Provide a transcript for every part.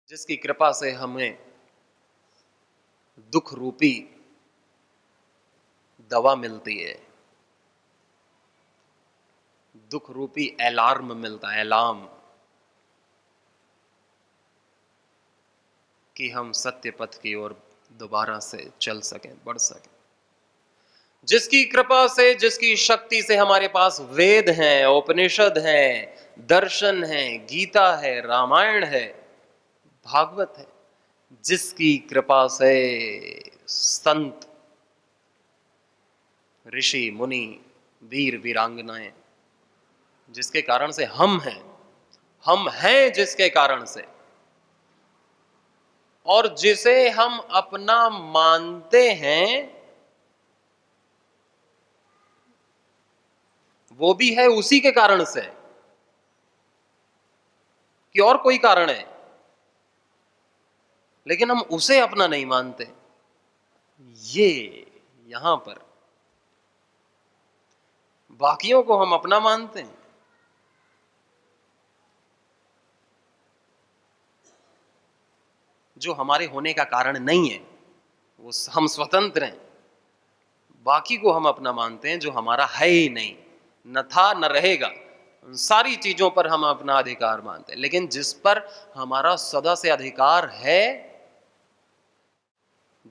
जिसकी कृपा से हमें दुख रूपी दवा मिलती है, दुख रूपी अलार्म मिलता है, अलार्म, कि हम सत्य पथ की ओर दोबारा से चल सकें, बढ़ सकें। जिसकी कृपा से, जिसकी शक्ति से हमारे पास वेद हैं, उपनिषद हैं, दर्शन हैं, गीता है, रामायण है, भागवत है, जिसकी कृपा से संत, ऋषि, मुनि, वीर, वीरांगनाएं, जिसके कारण से हम हैं जिसके कारण से, और जिसे हम अपना मानते हैं, वो भी है उसी के कारण से, कि और कोई कारण है, लेकिन हम उसे अपना नहीं मानते। ये यहां पर बाकियों को हम अपना मानते हैं। जो हमारे होने का कारण नहीं है, वो हम स्वतंत्र हैं। बाकी को हम अपना मानते हैं जो हमारा है ही नहीं, न था न रहेगा। उन सारी चीजों पर हम अपना अधिकार मानते हैं, लेकिन जिस पर हमारा सदा से अधिकार है,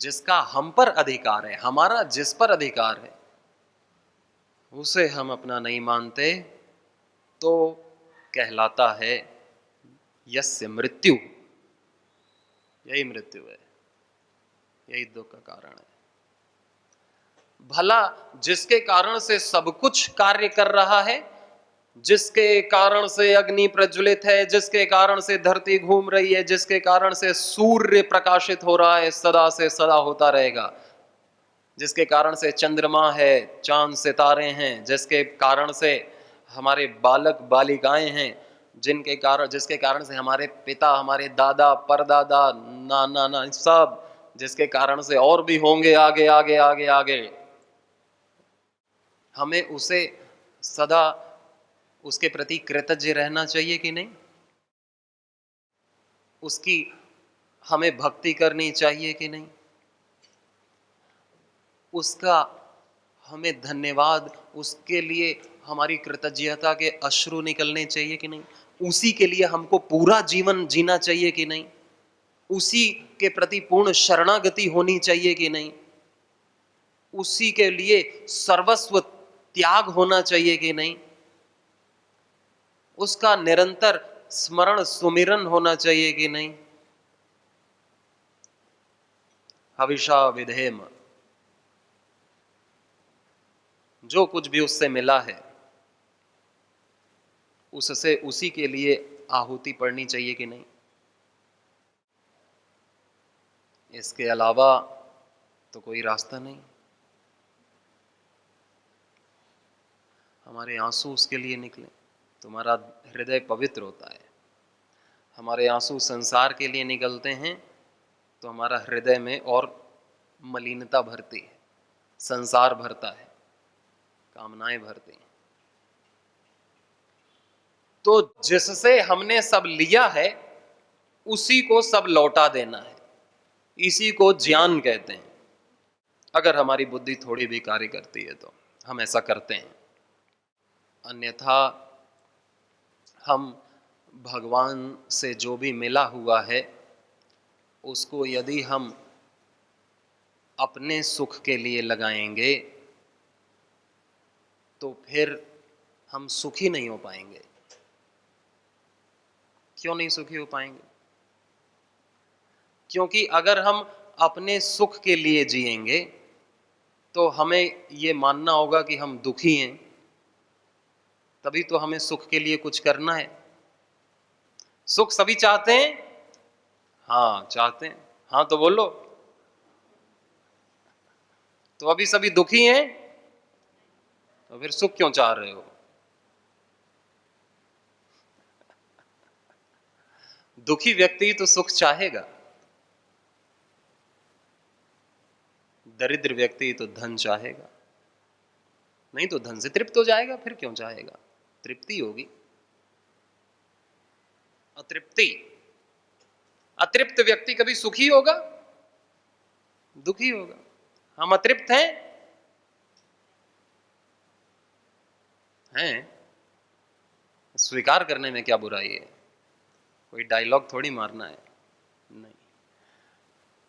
जिसका हम पर अधिकार है, हमारा जिस पर अधिकार है, उसे हम अपना नहीं मानते, तो कहलाता है यस्य मृत्यु। यही मृत्यु है, यही दुख का कारण है। भला जिसके कारण से सब कुछ कार्य कर रहा है, जिसके कारण से अग्नि प्रज्वलित है, जिसके कारण से धरती घूम रही है, जिसके कारण से सूर्य प्रकाशित हो रहा है, सदा से सदा होता रहेगा, जिसके कारण से चंद्रमा है, चांद सितारे हैं, जिसके कारण से हमारे बालक बालिकाएं हैं, जिसके कारण से हमारे पिता, हमारे दादा, परदादा, नाना ना सब, जिसके कारण से और भी होंगे आगे आगे आगे आगे, हमें उसे सदा उसके प्रति कृतज्ञ रहना चाहिए कि नहीं? उसकी हमें भक्ति करनी चाहिए कि नहीं? उसका हमें धन्यवाद, उसके लिए हमारी कृतज्ञता के अश्रु निकलने चाहिए कि नहीं? उसी के लिए हमको पूरा जीवन जीना चाहिए कि नहीं? उसी के प्रति पूर्ण शरणागति होनी चाहिए कि नहीं? उसी के लिए सर्वस्व त्याग होना चाहिए कि नहीं? उसका निरंतर स्मरण सुमिरन होना चाहिए कि नहीं? हविषा विधेम, जो कुछ भी उससे मिला है, उससे उसी के लिए आहुति पड़नी चाहिए कि नहीं? इसके अलावा तो कोई रास्ता नहीं। हमारे आंसू उसके लिए निकले, तुम्हारा हृदय पवित्र होता है। हमारे आंसू संसार के लिए निकलते हैं तो हमारा हृदय में और मलिनता भरती है, संसार भरता है, कामनाएं भरती हैं। तो जिससे हमने सब लिया है, उसी को सब लौटा देना है। इसी को ज्ञान कहते हैं। अगर हमारी बुद्धि थोड़ी भी कार्य करती है तो हम ऐसा करते हैं, अन्यथा हम भगवान से जो भी मिला हुआ है, उसको यदि हम अपने सुख के लिए लगाएंगे तो फिर हम सुखी नहीं हो पाएंगे। क्यों नहीं सुखी हो पाएंगे? क्योंकि अगर हम अपने सुख के लिए जिएंगे तो हमें ये मानना होगा कि हम दुखी हैं, तभी तो हमें सुख के लिए कुछ करना है। सुख सभी चाहते हैं? हाँ चाहते हैं। हाँ तो बोलो। तो अभी सभी दुखी हैं, तो फिर सुख क्यों चाह रहे हो? दुखी व्यक्ति तो सुख चाहेगा। दरिद्र व्यक्ति तो धन चाहेगा, नहीं तो धन से तृप्त हो जाएगा, फिर क्यों चाहेगा? तृप्ति होगी। अतृप्ति, अतृप्त व्यक्ति कभी सुखी होगा? दुखी होगा। हम अतृप्त हैं? हैं। स्वीकार करने में क्या बुराई है? कोई डायलॉग थोड़ी मारना है, नहीं।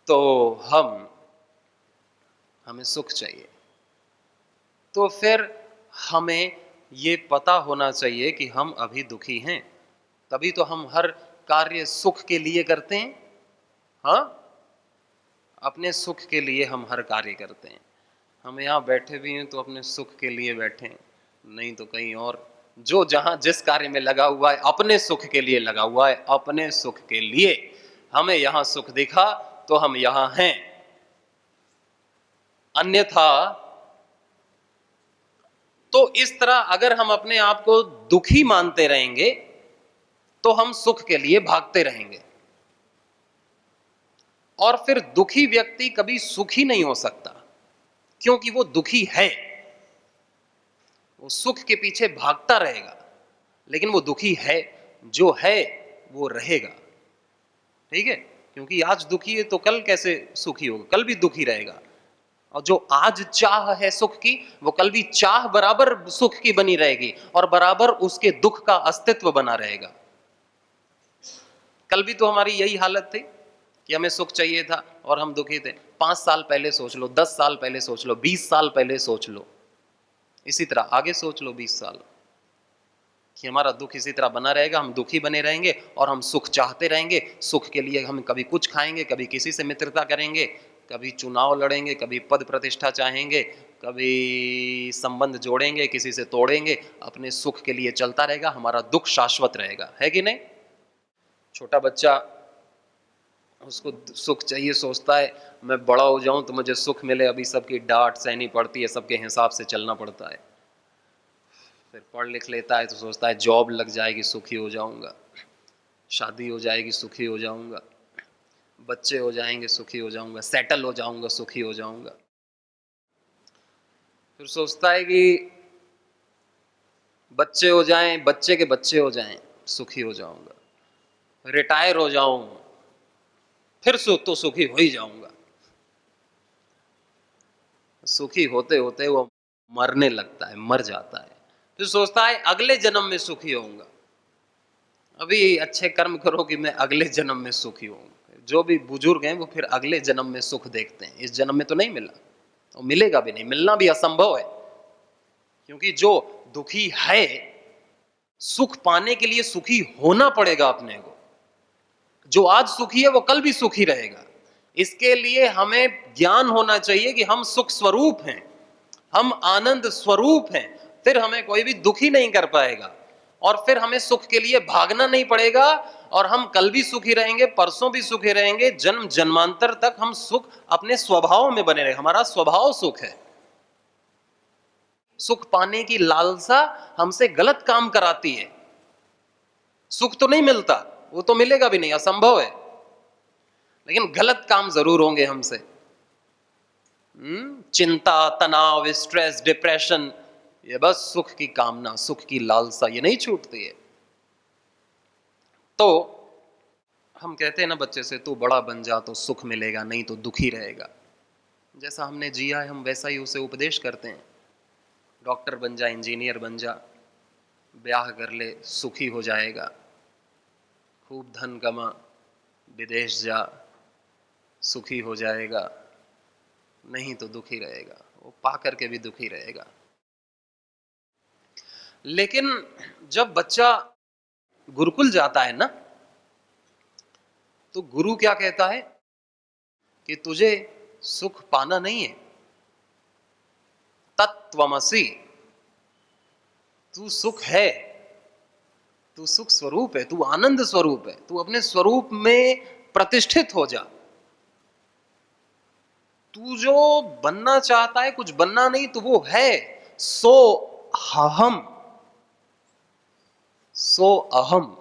तो हमें सुख चाहिए, तो फिर हमें ये पता होना चाहिए कि हम अभी दुखी हैं, तभी तो हम हर कार्य सुख के लिए करते हैं। हाँ, अपने सुख के लिए हम हर कार्य करते हैं। हम यहाँ बैठे भी हैं तो अपने सुख के लिए बैठे हैं, नहीं तो कहीं और। जो जहां जिस कार्य में लगा हुआ है अपने सुख के लिए लगा हुआ है, अपने सुख के लिए। हमें यहां सुख दिखा तो हम यहां हैं, अन्यथा तो इस तरह अगर हम अपने आप को दुखी मानते रहेंगे तो हम सुख के लिए भागते रहेंगे, और फिर दुखी व्यक्ति कभी सुखी नहीं हो सकता, क्योंकि वो दुखी है। वो सुख के पीछे भागता रहेगा, लेकिन वो दुखी है, जो है वो रहेगा। ठीक है? क्योंकि आज दुखी है तो कल कैसे सुखी होगा? कल भी दुखी रहेगा। और जो आज चाह है सुख की, वो कल भी चाह बराबर सुख की बनी रहेगी, और बराबर उसके दुख का अस्तित्व बना रहेगा। कल भी तो हमारी यही हालत थी कि हमें सुख चाहिए था और हम दुखी थे। 5 साल पहले सोच लो, 10 साल पहले सोच लो, 20 साल पहले सोच लो, इसी तरह आगे सोच लो 20 साल, कि हमारा दुख इसी तरह बना रहेगा, हम दुखी बने रहेंगे और हम सुख चाहते रहेंगे। सुख के लिए हम कभी कुछ खाएंगे, कभी किसी से मित्रता करेंगे, कभी चुनाव लड़ेंगे, कभी पद प्रतिष्ठा चाहेंगे, कभी संबंध जोड़ेंगे, किसी से तोड़ेंगे। अपने सुख के लिए चलता रहेगा, हमारा दुख शाश्वत रहेगा, है कि नहीं? छोटा बच्चा, उसको सुख चाहिए, सोचता है मैं बड़ा हो जाऊं तो मुझे सुख मिले, अभी सबकी डांट सहनी पड़ती है, सबके हिसाब से चलना पड़ता है। फिर पढ़ लिख लेता है तो सोचता है जॉब लग जाएगी सुखी हो जाऊंगा, शादी हो जाएगी सुखी हो जाऊंगा, बच्चे हो जाएंगे सुखी हो जाऊंगा, सेटल हो जाऊंगा सुखी हो जाऊंगा। फिर सोचता है कि बच्चे हो जाएं, बच्चे के बच्चे हो जाएं, सुखी हो जाऊंगा, रिटायर हो जाऊं, फिर तो सुखी हो ही जाऊंगा। सुखी होते होते वो मरने लगता है, मर जाता है। फिर सोचता है अगले जन्म में सुखी होऊंगा, अभी अच्छे कर्म करो कि मैं अगले जन्म में सुखी होऊंगा। जो भी बुजुर्ग हैं वो फिर अगले जन्म में सुख देखते हैं, इस जन्म में तो नहीं मिला और मिलेगा भी नहीं, मिलना भी असंभव है। क्योंकि जो दुखी है, सुख पाने के लिए सुखी होना पड़ेगा अपने को। जो आज सुखी है वो कल भी सुखी रहेगा। इसके लिए हमें ज्ञान होना चाहिए कि हम सुख स्वरूप हैं, हम आनंद स्वरूप हैं, फिर हमें कोई भी दुखी नहीं कर पाएगा, और फिर हमें सुख के लिए भागना नहीं पड़ेगा, और हम कल भी सुखी रहेंगे, परसों भी सुखी रहेंगे, जन्म जन्मांतर तक हम सुख अपने स्वभाव में बने रहेंगे। हमारा स्वभाव सुख है। सुख पाने की लालसा हमसे गलत काम कराती है। सुख तो नहीं मिलता, वो तो मिलेगा भी नहीं, असंभव है, लेकिन गलत काम जरूर होंगे हमसे। चिंता, तनाव, स्ट्रेस, डिप्रेशन, ये बस सुख की कामना, सुख की लालसा, ये नहीं छूटती है। तो हम कहते हैं ना बच्चे से, तू बड़ा बन जा तो सुख मिलेगा, नहीं तो दुखी रहेगा। जैसा हमने जिया है हम वैसा ही उसे उपदेश करते हैं। डॉक्टर बन जा, इंजीनियर बन जा, ब्याह कर ले, सुखी हो जाएगा, खूब धन कमा, विदेश जा, सुखी हो जाएगा, नहीं तो दुखी रहेगा। वो पा करके भी दुखी रहेगा। लेकिन जब बच्चा गुरुकुल जाता है ना, तो गुरु क्या कहता है कि तुझे सुख पाना नहीं है, तत्त्वमसि, तू सुख है, तू सुख स्वरूप है, तू आनंद स्वरूप है, तू अपने स्वरूप में प्रतिष्ठित हो जा। तू जो बनना चाहता है, कुछ बनना नहीं, तो वो है, सो अहम, सो अहम,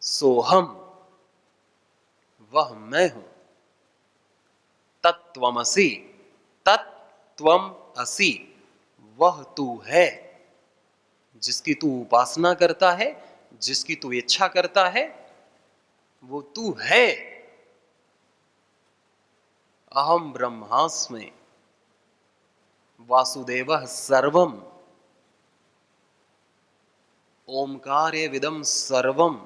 सोहम, वह मैं हूं, तत्त्वमसि। तत्त्वम असि, वह तू है जिसकी तू उपासना करता है, जिसकी तू इच्छा करता है, वो तू है। अहम ब्रह्मास्मि वासुदेवः सर्वम ओमकारे विदम सर्वम।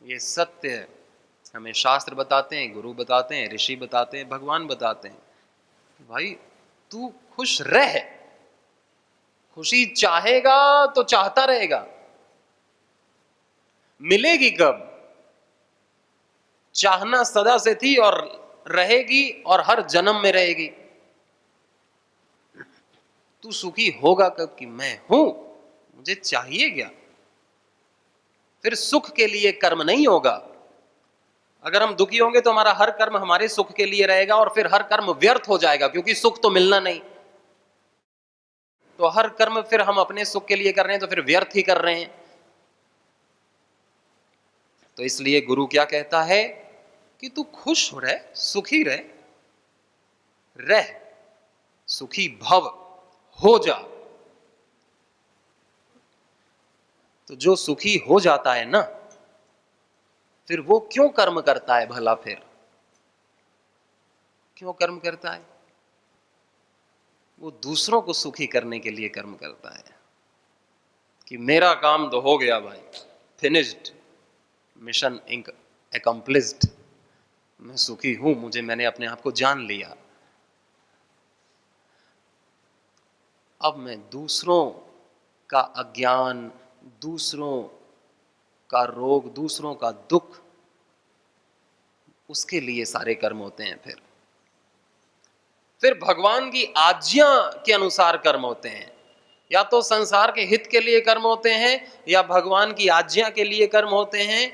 ये सत्य है, हमें शास्त्र बताते हैं, गुरु बताते हैं, ऋषि बताते हैं, भगवान बताते हैं। भाई तू खुश रह, खुशी चाहेगा तो चाहता रहेगा, मिलेगी कब? चाहना सदा से थी और रहेगी और हर जन्म में रहेगी। तू सुखी होगा कब कि मैं हूं, मुझे चाहिए क्या? फिर सुख के लिए कर्म नहीं होगा। अगर हम दुखी होंगे तो हमारा हर कर्म हमारे सुख के लिए रहेगा और फिर हर कर्म व्यर्थ हो जाएगा, क्योंकि सुख तो मिलना नहीं। तो हर कर्म फिर हम अपने सुख के लिए कर रहे हैं तो फिर व्यर्थ ही कर रहे हैं। तो इसलिए गुरु क्या कहता है कि तू खुश रह, सुखी रह, सुखी भव, हो जा। तो जो सुखी हो जाता है ना, फिर वो क्यों कर्म करता है भला? फिर क्यों कर्म करता है? वो दूसरों को सुखी करने के लिए कर्म करता है कि मेरा काम तो हो गया भाई, फिनिश्ड, मिशन अकम्प्लिश्ड, मैं सुखी हूं, मैंने अपने आप को जान लिया। अब मैं दूसरों का अज्ञान, दूसरों का रोग, दूसरों का दुख, उसके लिए सारे कर्म होते हैं। फिर भगवान की आज्ञा के अनुसार कर्म होते हैं। या तो संसार के हित के लिए कर्म होते हैं, या भगवान की आज्ञा के लिए कर्म होते हैं,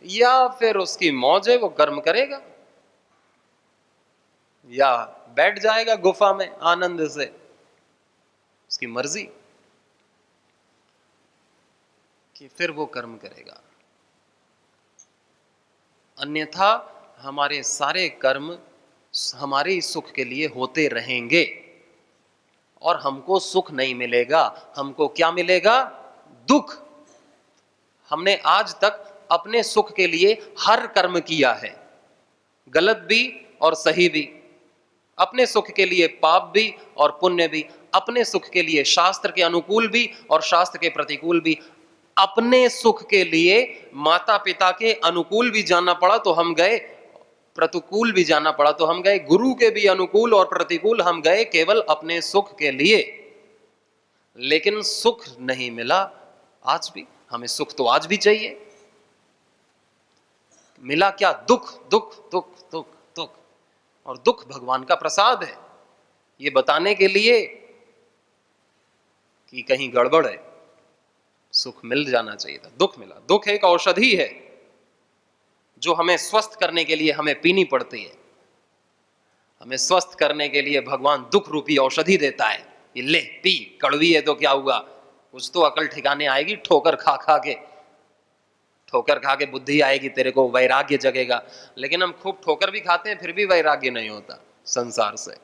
या फिर उसकी मौज है, वो कर्म करेगा या बैठ जाएगा गुफा में आनंद से, उसकी मर्जी कि फिर वो कर्म करेगा। अन्यथा हमारे सारे कर्म हमारे ही सुख के लिए होते रहेंगे और हमको सुख नहीं मिलेगा। हमको क्या मिलेगा? दुख। हमने आज तक अपने सुख के लिए हर कर्म किया है, गलत भी और सही भी, अपने सुख के लिए पाप भी और पुण्य भी, अपने सुख के लिए शास्त्र के अनुकूल भी और शास्त्र के प्रतिकूल भी। अपने सुख के लिए माता पिता के अनुकूल भी जाना पड़ा तो हम गए, प्रतिकूल भी जाना पड़ा तो हम गए, गुरु के भी अनुकूल और प्रतिकूल हम गए, केवल अपने सुख के लिए। लेकिन सुख नहीं मिला आज भी। हमें सुख तो आज भी चाहिए। मिला क्या? दुख, दुख, दुख, दुख, दुख। और दुख भगवान का प्रसाद है, ये बताने के लिए कि कहीं गड़बड़ है। सुख मिल जाना चाहिए था, दुख मिला। दुख एक औषधि है जो हमें स्वस्थ करने के लिए हमें पीनी पड़ती है। हमें स्वस्थ करने के लिए भगवान दुख रूपी औषधि देता है। ये ले पी, कड़वी है तो क्या हुआ, कुछ तो अकल ठिकाने आएगी। ठोकर खा खा के, ठोकर खा के बुद्धि आएगी, तेरे को वैराग्य जगेगा। लेकिन हम खूब ठोकर भी खाते हैं, फिर भी वैराग्य नहीं होता। संसार से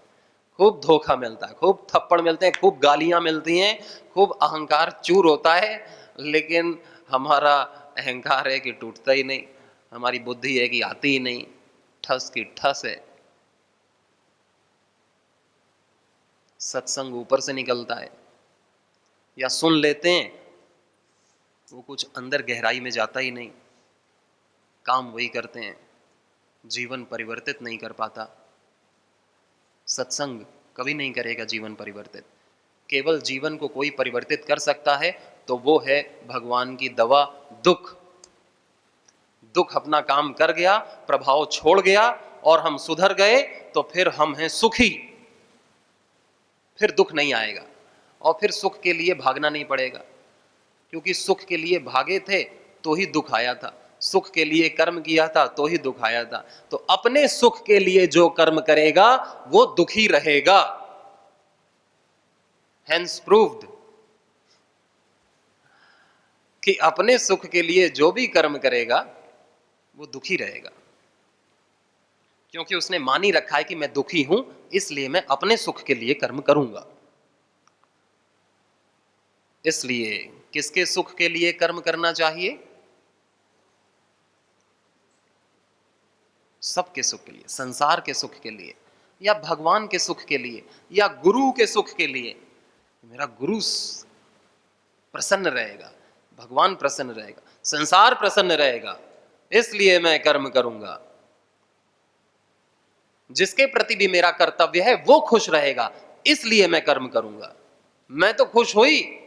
खूब धोखा मिलता है, खूब थप्पड़ मिलते हैं, खूब गालियां मिलती हैं, खूब अहंकार चूर होता है, लेकिन हमारा अहंकार है कि टूटता ही नहीं, हमारी बुद्धि है कि आती ही नहीं, ठस की ठस है। सत्संग ऊपर से निकलता है या सुन लेते हैं, वो कुछ अंदर गहराई में जाता ही नहीं, काम वही करते हैं, जीवन परिवर्तित नहीं कर पाता। सत्संग कभी नहीं करेगा जीवन परिवर्तित। केवल जीवन को कोई परिवर्तित कर सकता है तो वो है भगवान की दवा, दुख। दुख अपना काम कर गया, प्रभाव छोड़ गया और हम सुधर गए तो फिर हम हैं सुखी। फिर दुख नहीं आएगा और फिर सुख के लिए भागना नहीं पड़ेगा, क्योंकि सुख के लिए भागे थे तो ही दुख आया था, सुख के लिए कर्म किया था तो ही दुख आया था। तो अपने सुख के लिए जो कर्म करेगा वो दुखी रहेगा। हेंस प्रूव्ड कि अपने सुख के लिए जो भी कर्म करेगा वो दुखी रहेगा। क्योंकि उसने मान ही रखा है कि मैं दुखी हूं, इसलिए मैं अपने सुख के लिए कर्म करूंगा। इसलिए किसके सुख के लिए कर्म करना चाहिए? सबके सुख के लिए, संसार के सुख के लिए, या भगवान के सुख के लिए, या गुरु के सुख के लिए। मेरा गुरु प्रसन्न रहेगा, भगवान प्रसन्न रहेगा, संसार प्रसन्न रहेगा, इसलिए मैं कर्म करूंगा। जिसके प्रति भी मेरा कर्तव्य है वो खुश रहेगा, इसलिए मैं कर्म करूंगा। मैं तो खुश हुई,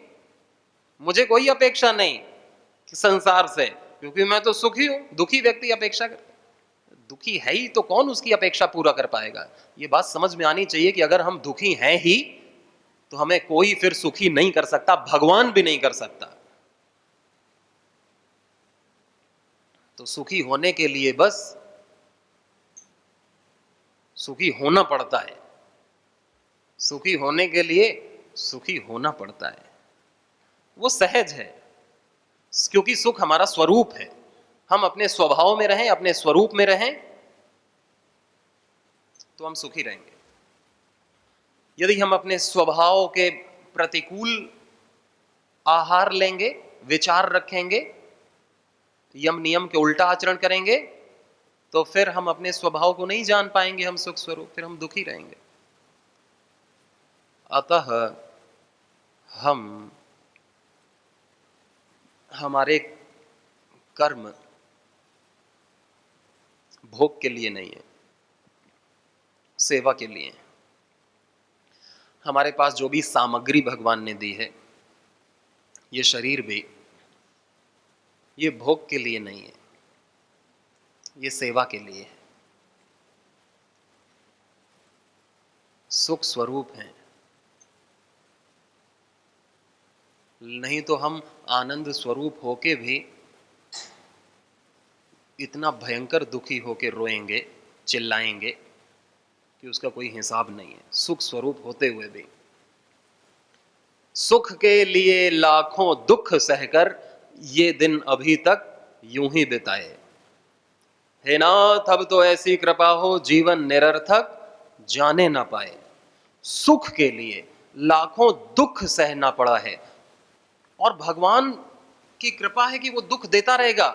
मुझे कोई अपेक्षा नहीं कि संसार से, क्योंकि मैं तो सुखी हूं। दुखी व्यक्ति अपेक्षा करता है, दुखी है ही तो कौन उसकी अपेक्षा पूरा कर पाएगा? ये बात समझ में आनी चाहिए कि अगर हम दुखी हैं ही तो हमें कोई फिर सुखी नहीं कर सकता, भगवान भी नहीं कर सकता। तो सुखी होने के लिए बस सुखी होना पड़ता है, सुखी होने के लिए सुखी होना पड़ता है। वो सहज है, क्योंकि सुख हमारा स्वरूप है। हम अपने स्वभाव में रहें, अपने स्वरूप में रहें, तो हम सुखी रहेंगे। यदि हम अपने स्वभाव के प्रतिकूल आहार लेंगे, विचार रखेंगे, यम नियम के उल्टा आचरण करेंगे, तो फिर हम अपने स्वभाव को नहीं जान पाएंगे, हम सुख स्वरूप, फिर हम दुखी रहेंगे। अतः हम हमारे कर्म भोग के लिए नहीं है, सेवा के लिए है। हमारे पास जो भी सामग्री भगवान ने दी है, ये शरीर भी, ये भोग के लिए नहीं है, ये सेवा के लिए है। सुख स्वरूप है, नहीं तो हम आनंद स्वरूप होके भी इतना भयंकर दुखी होके रोएंगे, चिल्लाएंगे कि उसका कोई हिसाब नहीं है। सुख स्वरूप होते हुए भी सुख के लिए लाखों दुख सहकर ये दिन अभी तक यूं ही बिताए। हे नाथ, अब तो ऐसी कृपा हो जीवन निरर्थक जाने ना पाए। सुख के लिए लाखों दुख सहना पड़ा है, और भगवान की कृपा है कि वो दुख देता रहेगा,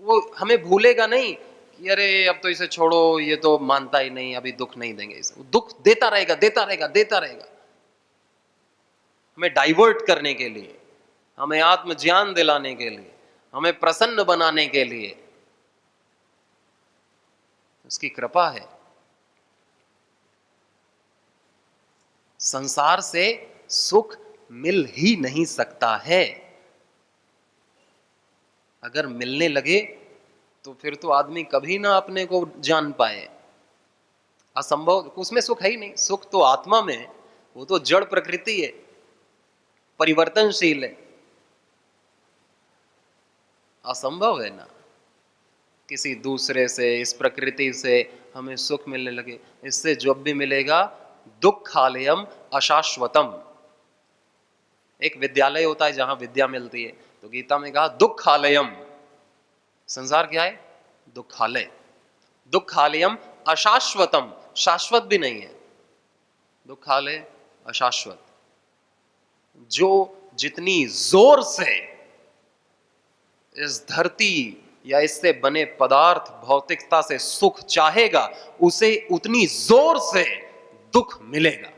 वो हमें भूलेगा नहीं कि अरे अब तो इसे छोड़ो, ये तो मानता ही नहीं, अभी दुख नहीं देंगे इसे। वो दुख देता रहेगा, देता रहेगा, देता रहेगा, हमें डाइवर्ट करने के लिए, हमें आत्मज्ञान दिलाने के लिए, हमें प्रसन्न बनाने के लिए। उसकी कृपा है। संसार से सुख मिल ही नहीं सकता है। अगर मिलने लगे तो फिर तो आदमी कभी ना अपने को जान पाए, असंभव। उसमें सुख है ही नहीं। सुख तो आत्मा में है, वो तो जड़ प्रकृति है, परिवर्तनशील है, असंभव है ना किसी दूसरे से, इस प्रकृति से हमें सुख मिलने लगे। इससे जब भी मिलेगा दुःखालयम अशाश्वतम। एक विद्यालय होता है जहां विद्या मिलती है, तो गीता में कहा दुःखालयम। संसार क्या है? दुःखालय। दुःखालयम अशाश्वतम, शाश्वत भी नहीं है। दुःखालय अशाश्वत। जो जितनी जोर से इस धरती या इससे बने पदार्थ भौतिकता से सुख चाहेगा, उसे उतनी जोर से दुख मिलेगा।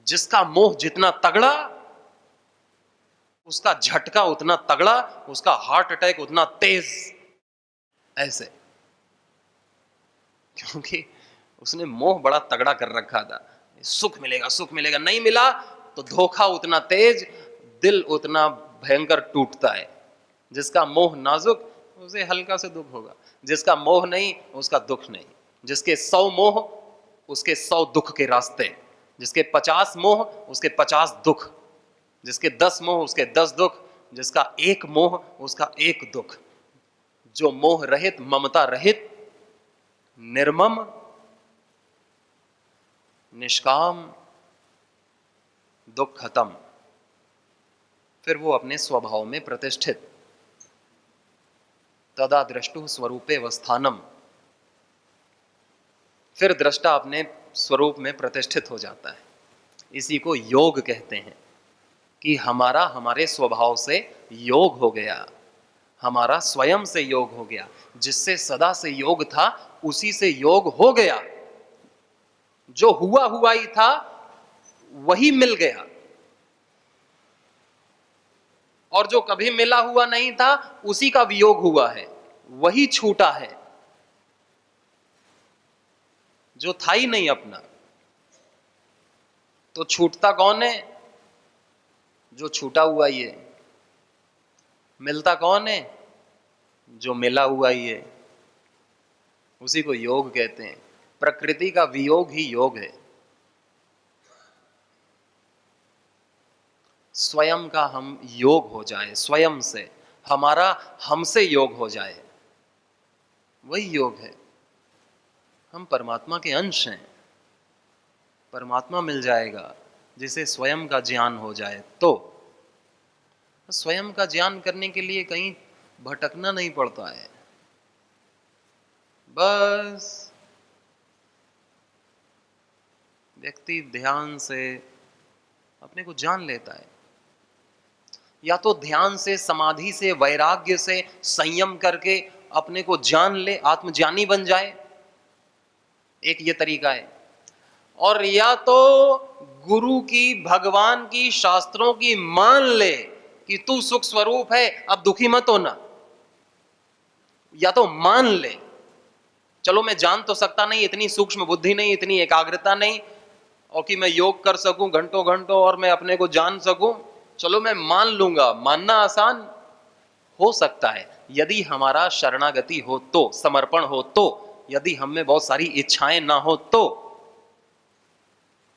जिसका मोह जितना तगड़ा, उसका झटका उतना तगड़ा, उसका हार्ट अटैक उतना तेज। ऐसे, क्योंकि उसने मोह बड़ा तगड़ा कर रखा था। सुख मिलेगा, सुख मिलेगा, नहीं मिला तो धोखा उतना तेज, दिल उतना भयंकर टूटता है। जिसका मोह नाजुक, उसे हल्का से दुख होगा। जिसका मोह नहीं, उसका दुख नहीं। जिसके 100 मोह, उसके 100 दुख के रास्ते। जिसके 50 मोह, उसके 50 दुख। जिसके 10 मोह, उसके 10 दुख। जिसका 1 मोह, उसका 1 दुख। जो मोह रहित, ममता रहित, निर्मम, निष्काम, दुख खत्म, फिर वो अपने स्वभाव में प्रतिष्ठित। तदा दृष्टु स्वरूपे वस्थानम, फिर दृष्टा अपने स्वरूप में प्रतिष्ठित हो जाता है। इसी को योग कहते हैं कि हमारा हमारे स्वभाव से योग हो गया, हमारा स्वयं से योग हो गया। जिससे सदा से योग था उसी से योग हो गया, जो हुआ हुआ ही था वही मिल गया, और जो कभी मिला हुआ नहीं था उसी का वियोग हुआ है, वही छूटा है, जो था ही नहीं अपना। तो छूटता कौन है? जो छूटा हुआ ही है। मिलता कौन है? जो मिला हुआ ही है। उसी को योग कहते हैं। प्रकृति का वियोग ही योग है। स्वयं का हम योग हो जाए, स्वयं से हमारा हमसे योग हो जाए, वही योग है। हम परमात्मा के अंश हैं। परमात्मा मिल जाएगा जिसे स्वयं का ज्ञान हो जाए। तो स्वयं का ज्ञान करने के लिए कहीं भटकना नहीं पड़ता है, बस व्यक्ति ध्यान से अपने को जान लेता है। या तो ध्यान से, समाधि से, वैराग्य से, संयम करके अपने को जान ले, आत्मज्ञानी बन जाए, एक ये तरीका है। और या तो गुरु की, भगवान की, शास्त्रों की मान ले कि तू सुख स्वरूप है, अब दुखी मत होना। या तो मान ले, चलो मैं जान तो सकता नहीं, इतनी सूक्ष्म बुद्धि नहीं, इतनी एकाग्रता नहीं, और कि मैं योग कर सकूं घंटों घंटों और मैं अपने को जान सकूं, चलो मैं मान लूंगा। मानना आसान हो सकता है यदि हमारा शरणागति हो तो, समर्पण हो तो, यदि हम में बहुत सारी इच्छाएं ना हो तो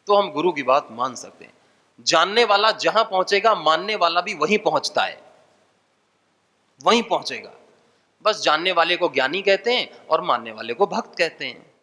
हम गुरु की बात मान सकते हैं। जानने वाला जहां पहुंचेगा, मानने वाला भी वहीं पहुंचता है, वहीं पहुंचेगा। बस जानने वाले को ज्ञानी कहते हैं और मानने वाले को भक्त कहते हैं।